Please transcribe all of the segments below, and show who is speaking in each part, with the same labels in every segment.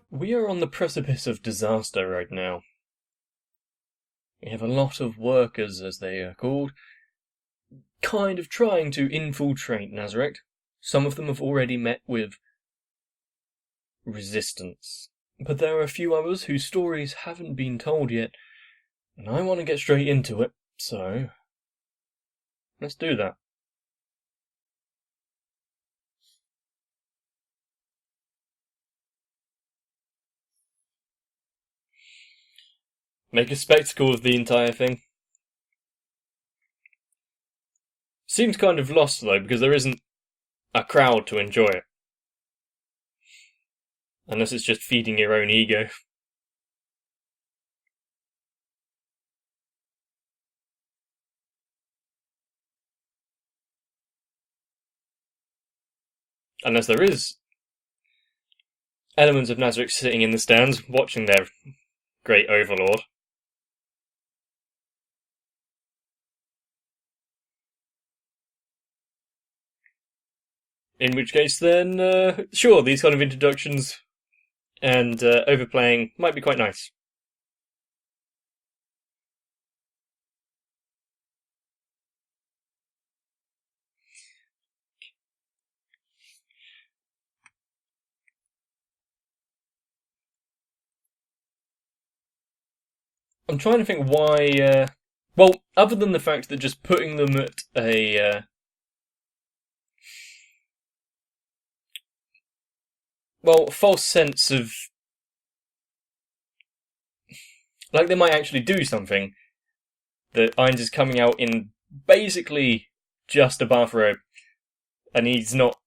Speaker 1: We are on the precipice of disaster right now. We have a lot of workers, as they are called, kind of trying to infiltrate Nazareth. Some of them have already met with resistance. But there are a few others whose stories haven't been told yet, and I want to get straight into it, so let's do that. Make a spectacle of the entire thing. Seems kind of lost, though, because there isn't a crowd to enjoy it. Unless it's just feeding your own ego. Unless there is elements of Nazareth sitting in the stands, watching their great Overlord. In which case, then, sure, these kind of introductions and overplaying might be quite nice. I'm trying to think why, well, other than the fact that just putting them at a, false sense of, like they might actually do something, that Irons is coming out in basically just a bathrobe, and he's not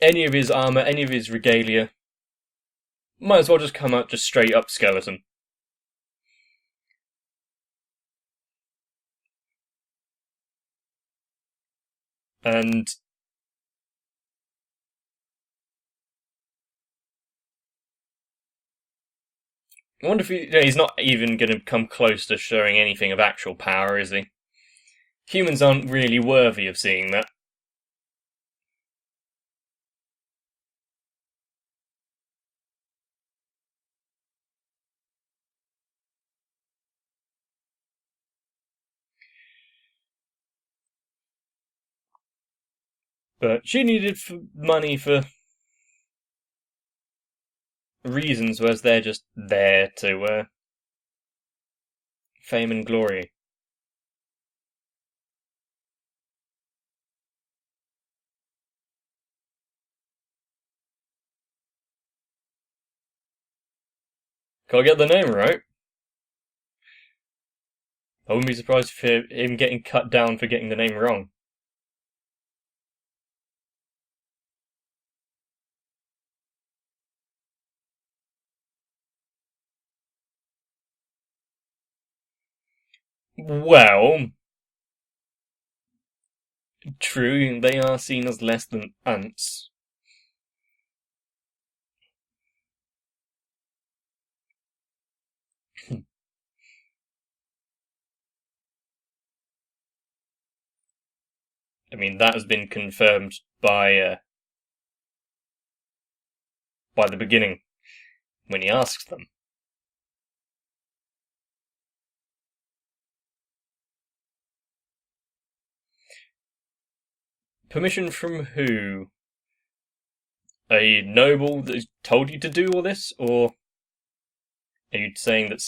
Speaker 1: any of his armour, any of his regalia. Might as well just come out just straight up skeleton. And I wonder if he's not even going to come close to showing anything of actual power, is he? Humans aren't really worthy of seeing that. But she needed money for reasons, whereas they're just there to fame and glory. Gotta get the name right. I wouldn't be surprised if him getting cut down for getting the name wrong. Well, true, they are seen as less than ants. I mean, that has been confirmed by the beginning, when he asks them. Permission from who? A noble that told you to do all this, or are you saying that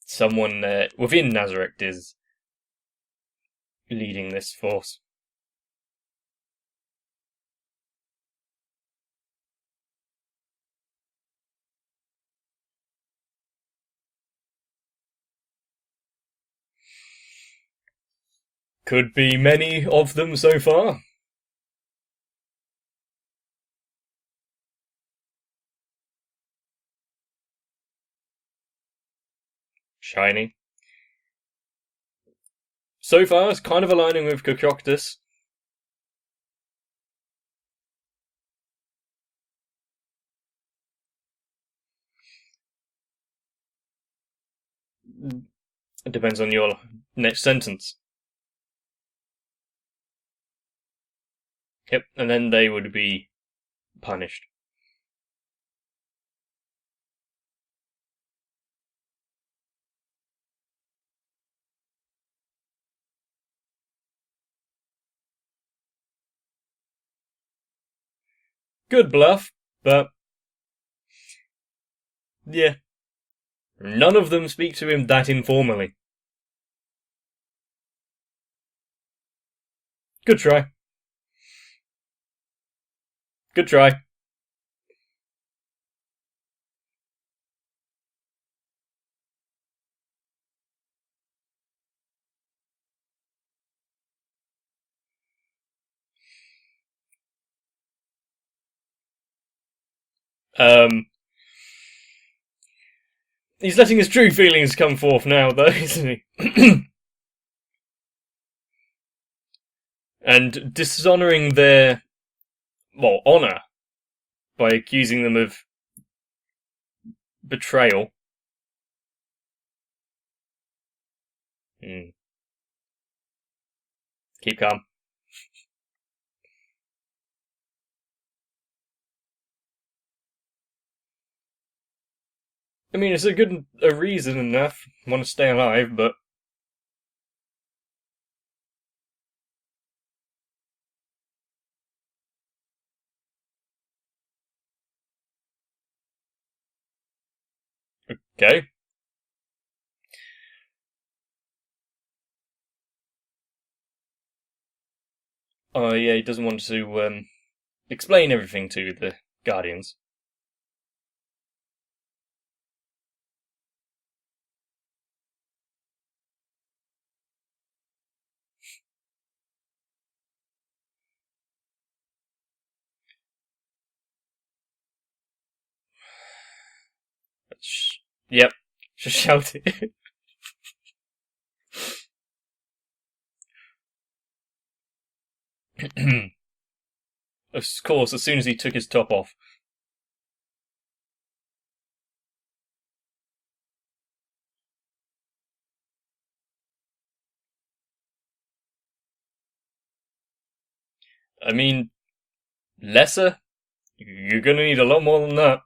Speaker 1: someone within Nazareth is leading this force? Could be many of them so far. Shiny. So far, it's kind of aligning with Cococtus. It depends on your next sentence. Yep, and then they would be punished. Good bluff, but yeah. None of them speak to him that informally. Good try. Good try. He's letting his true feelings come forth now, though, isn't he? And dishonouring their, well, honour by accusing them of betrayal. Keep calm. I mean, it's a reason enough. Want to stay alive, but okay. Oh yeah, he doesn't want to explain everything to the Guardians. Yep, just shout it. Of course, as soon as he took his top off. I mean, lesser? You're gonna need a lot more than that.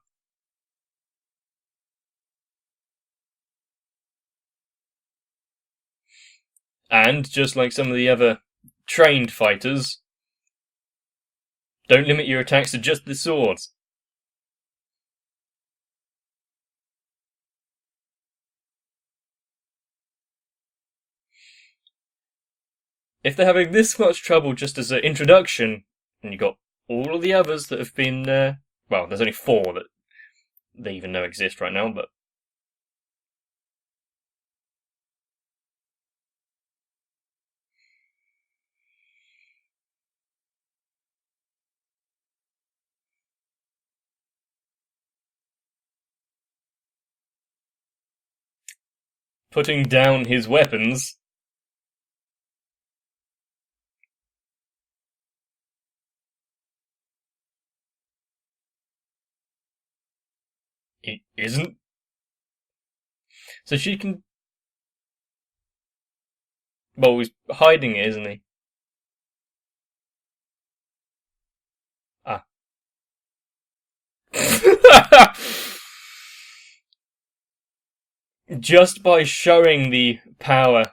Speaker 1: And, just like some of the other trained fighters, don't limit your attacks to just the swords. If they're having this much trouble just as an introduction, and you've got all of the others that have been, well, there's only 4 that they even know exist right now, but putting down his weapons. It isn't. So she can. Well, he's hiding it, isn't he? Ah. Just by showing the power.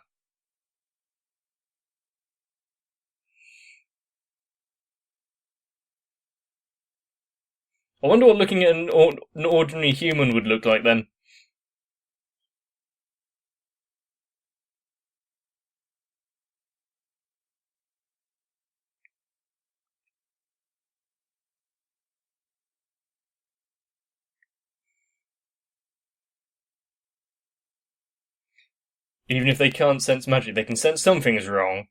Speaker 1: I wonder what looking at an ordinary human would look like then. Even if they can't sense magic, they can sense something's wrong.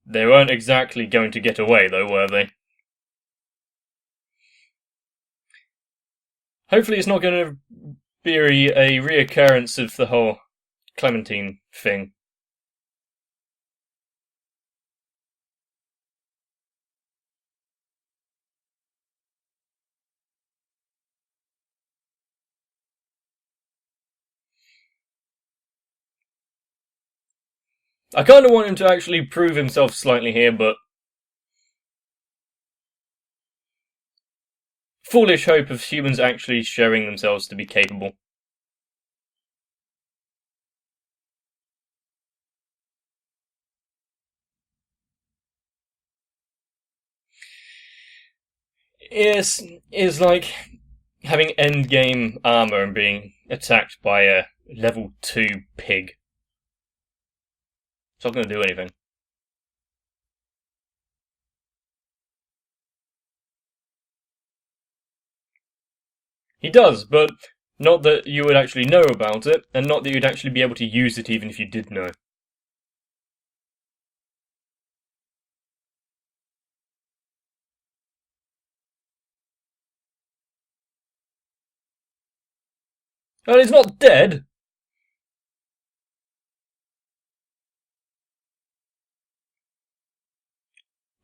Speaker 1: They weren't exactly going to get away, though, were they? Hopefully it's not going to be a reoccurrence of the whole Clementine thing. I kind of want him to actually prove himself slightly here, but foolish hope of humans actually showing themselves to be capable. Is like having endgame armor and being attacked by a level 2 pig. It's not going to do anything. He does, but not that you would actually know about it, and not that you'd actually be able to use it even if you did know. Well, he's not dead!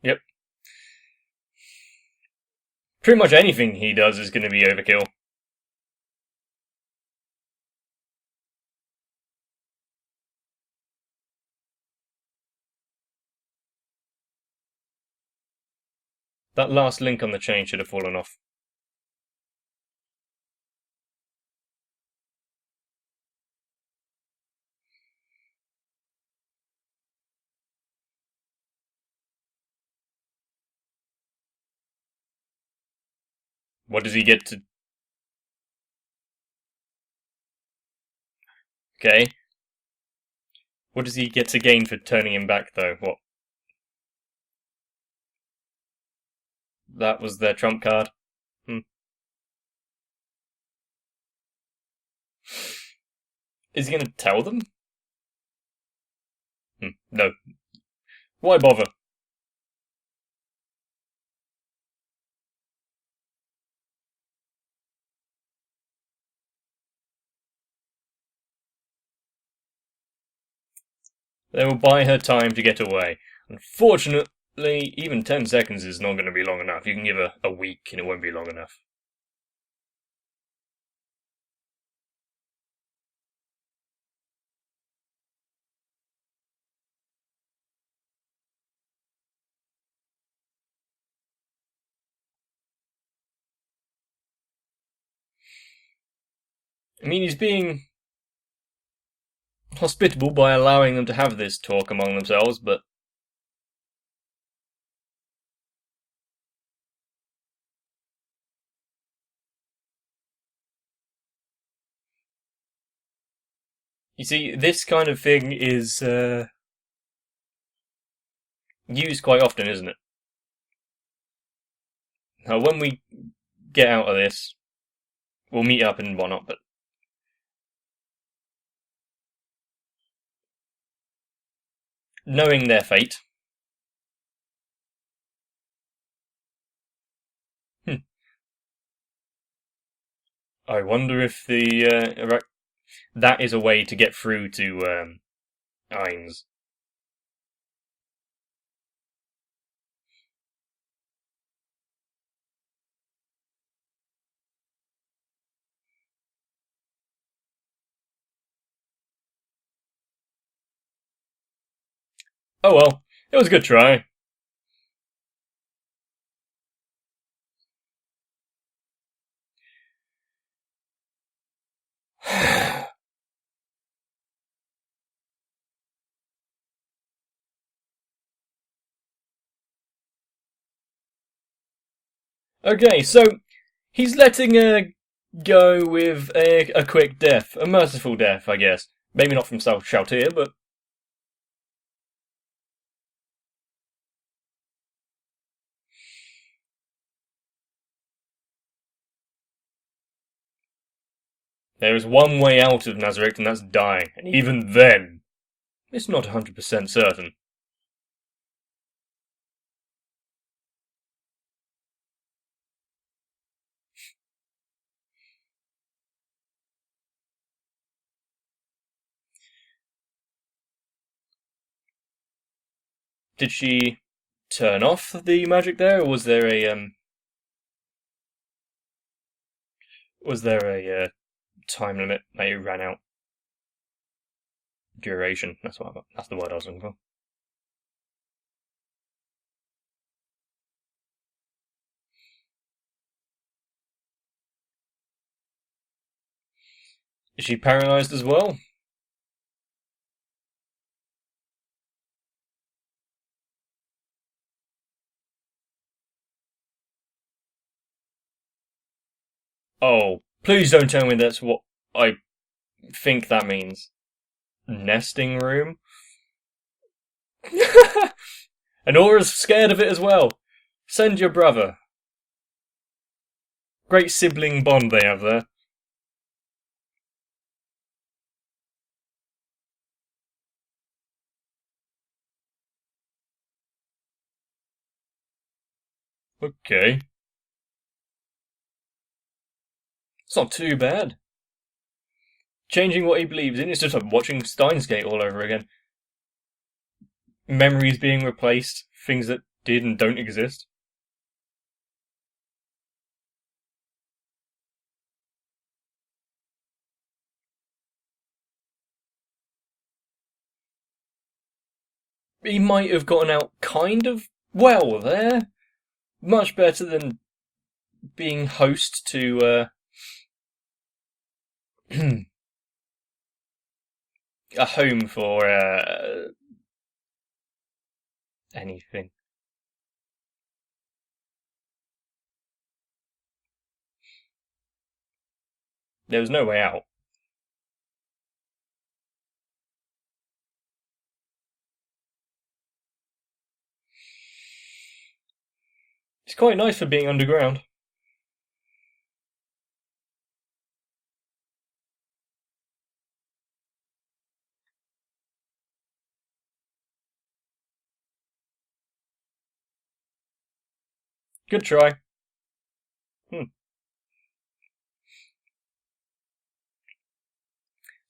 Speaker 1: Yep. Pretty much anything he does is going to be overkill. That last link on the chain should have fallen off. What does he get to... Okay. What does he get to gain for turning him back, though? What? That was their trump card? Is he going to tell them? No. Why bother? They will buy her time to get away. Unfortunately, even 10 seconds is not going to be long enough. You can give her a week and it won't be long enough. I mean, he's being hospitable by allowing them to have this talk among themselves, but you see, this kind of thing is used quite often, isn't it? Now, when we get out of this, we'll meet up and whatnot, but knowing their fate, I wonder if that is a way to get through to Ainz. Oh well, it was a good try. Okay, so he's letting her go with a quick death, a merciful death, I guess. Maybe not from Shaltir, but there is one way out of Nazarick, and that's dying. And even then, it's not 100% certain. Did she turn off the magic there, or was there a time limit that it ran out? Duration. That's the word I was looking for. Is she paralysed as well? Oh, please don't tell me that's what I think that means. Nesting room? And Aura's scared of it as well. Send your brother. Great sibling bond they have there. Okay. It's not too bad. Changing what he believes in is just like watching Steins Gate all over again. Memories being replaced, things that did and don't exist. He might have gotten out kind of well there. Much better than being host to a home for anything. There was no way out. It's quite nice for being underground. Good try.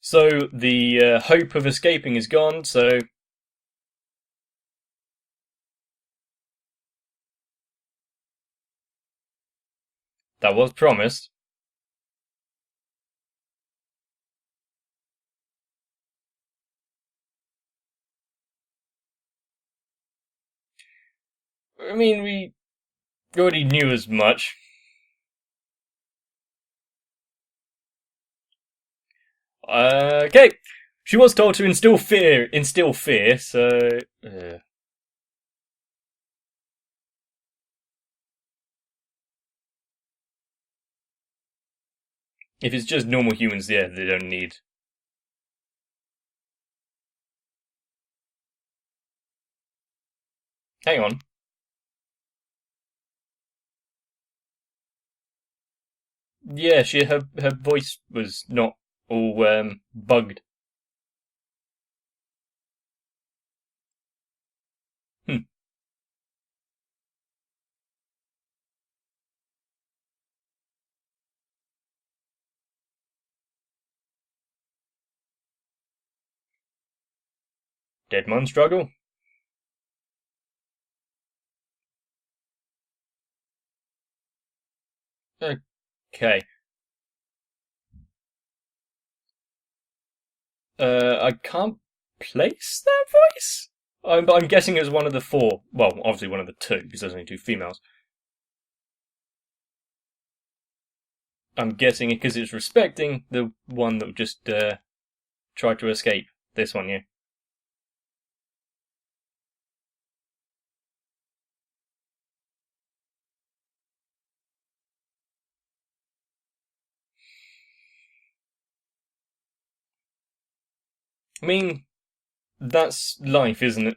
Speaker 1: So the hope of escaping is gone, so that was promised. I mean, we already knew as much. Okay. She was told to instill fear, so... If it's just normal humans, yeah, they don't need... Hang on. Yeah, her voice was not all bugged. Hmm. Dead man struggle. Okay. I can't place that voice? I'm guessing it was one of the four. Well, obviously one of the two, because there's only two females. I'm guessing it because it's respecting the one that just tried to escape. This one, yeah. I mean, that's life, isn't it?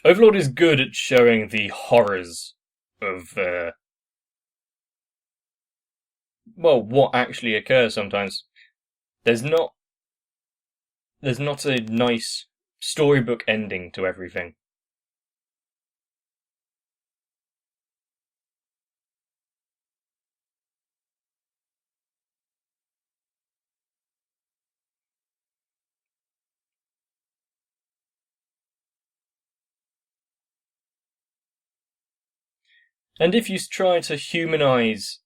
Speaker 1: Overlord is good at showing the horrors of, well, what actually occurs sometimes. There's not, there's not a nice storybook ending to everything. And if you try to humanize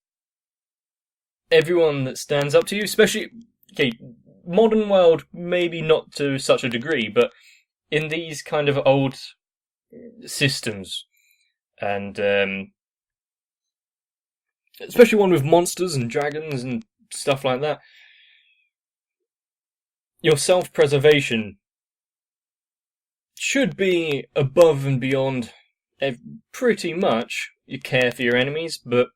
Speaker 1: everyone that stands up to you, especially, okay, modern world, maybe not to such a degree, but in these kind of old systems, and especially one with monsters and dragons and stuff like that, your self-preservation should be above and beyond pretty much you care for your enemies, but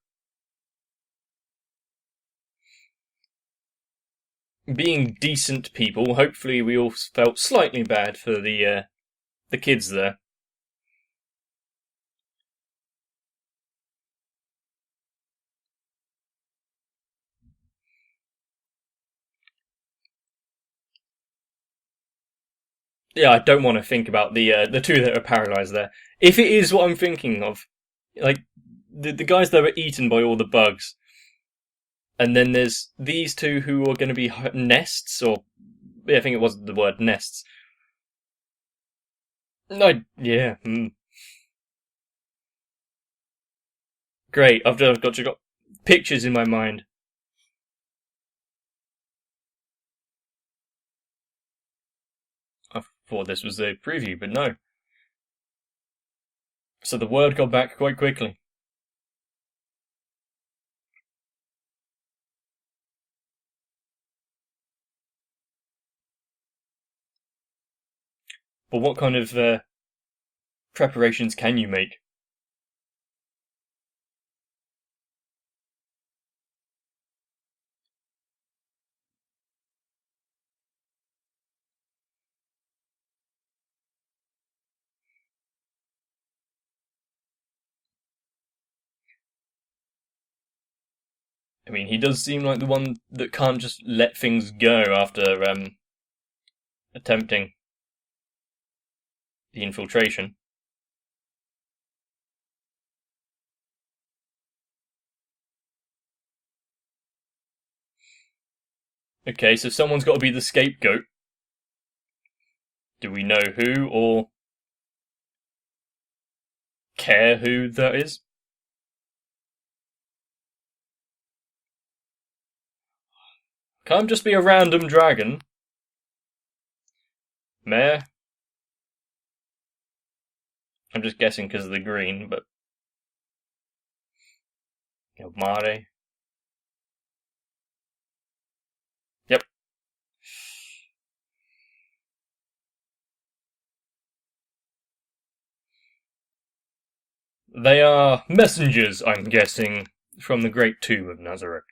Speaker 1: being decent people, hopefully we all felt slightly bad for the kids there. Yeah, I don't want to think about the two that are paralysed there. If it is what I'm thinking of, like the guys that were eaten by all the bugs, and then there's these two who are going to be nests, or yeah, I think it was the word nests. No, yeah. Great, I've got pictures in my mind. I thought this was the preview, but no. So the word got back quite quickly. But what kind of preparations can you make? I mean, he does seem like the one that can't just let things go after attempting the infiltration. Okay, so someone's got to be the scapegoat. Do we know who or care who that is? Can't just be a random dragon. Mayor? I'm just guessing because of the green, but... Mare? Yep. They are messengers, I'm guessing, from the Great Tomb of Nazareth.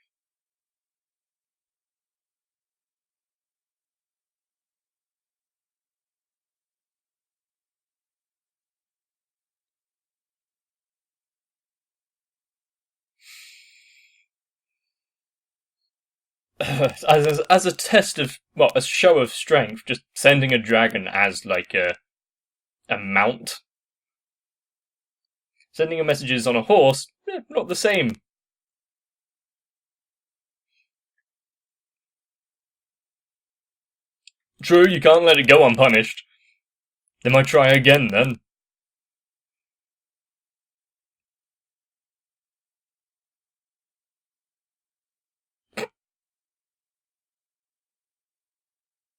Speaker 1: As a test of, well, a show of strength, just sending a dragon as, like, a mount. Sending your messages on a horse, not the same. True, you can't let it go unpunished. They might try again then.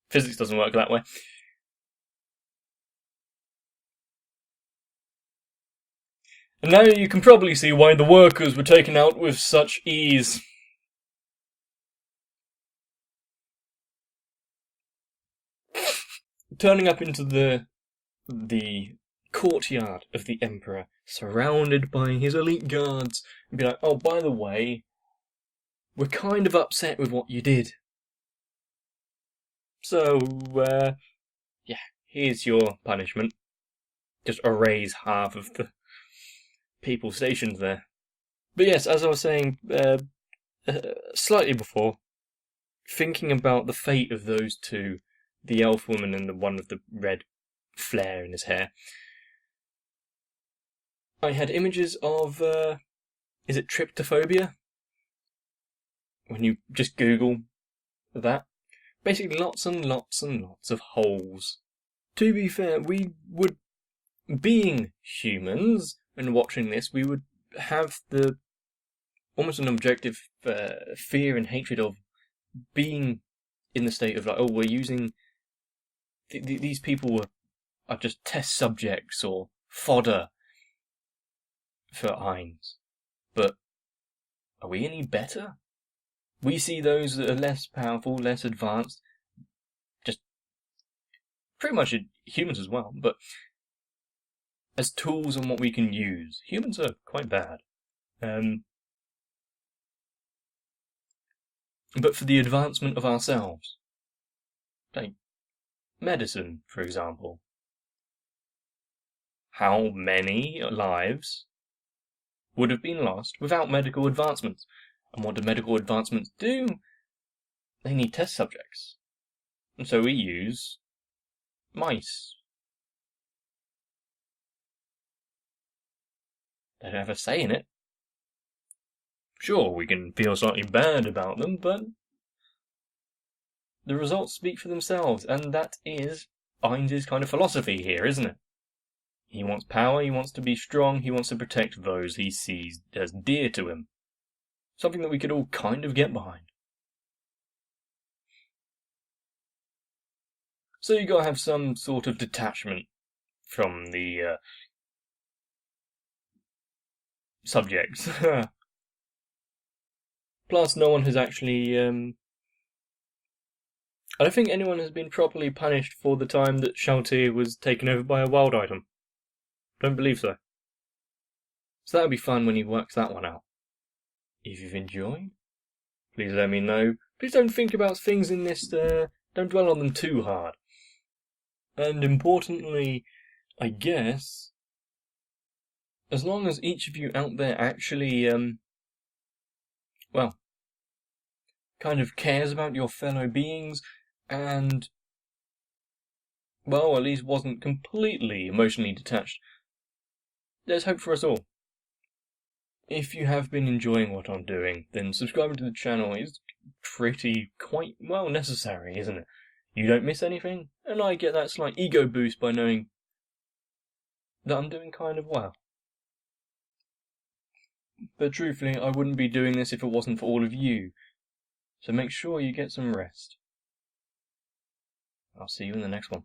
Speaker 1: Physics doesn't work that way. And now you can probably see why the workers were taken out with such ease. Turning up into the courtyard of the Emperor, surrounded by his elite guards, and be like, oh, by the way, we're kind of upset with what you did. So, yeah, here's your punishment. Just erase half of the people stationed there. But yes, as I was saying slightly before, thinking about the fate of those two, the elf woman and the one with the red flare in his hair, I had images of, is it tryptophobia? When you just Google that. Basically lots and lots and lots of holes. To be fair, we would, being humans and watching this, we would have the almost an objective fear and hatred of being in the state of like, oh, we're using these people are just test subjects or fodder for Ainz. But are we any better? We see those that are less powerful, less advanced, just pretty much humans as well, but as tools on what we can use. Humans are quite bad. But for the advancement of ourselves, like medicine, for example. How many lives would have been lost without medical advancements? And what do medical advancements do? They need test subjects. And so we use mice. They don't have a say in it. Sure, we can feel slightly bad about them, but the results speak for themselves, and that is Ainz' kind of philosophy here, isn't it? He wants power, he wants to be strong, he wants to protect those he sees as dear to him. Something that we could all kind of get behind. So you gotta have some sort of detachment from the subjects. Plus, no one has actually, I don't think anyone has been properly punished for the time that Shaltir was taken over by a wild item. Don't believe so. So that'll be fun when he works that one out. If you've enjoyed, please let me know. Please don't think about things in this, don't dwell on them too hard. And importantly, I guess, as long as each of you out there actually, well, kind of cares about your fellow beings and, well, at least wasn't completely emotionally detached, there's hope for us all. If you have been enjoying what I'm doing, then subscribing to the channel is quite well necessary, isn't it? You don't miss anything, and I get that slight ego boost by knowing that I'm doing kind of well. But truthfully, I wouldn't be doing this if it wasn't for all of you. So make sure you get some rest. I'll see you in the next one.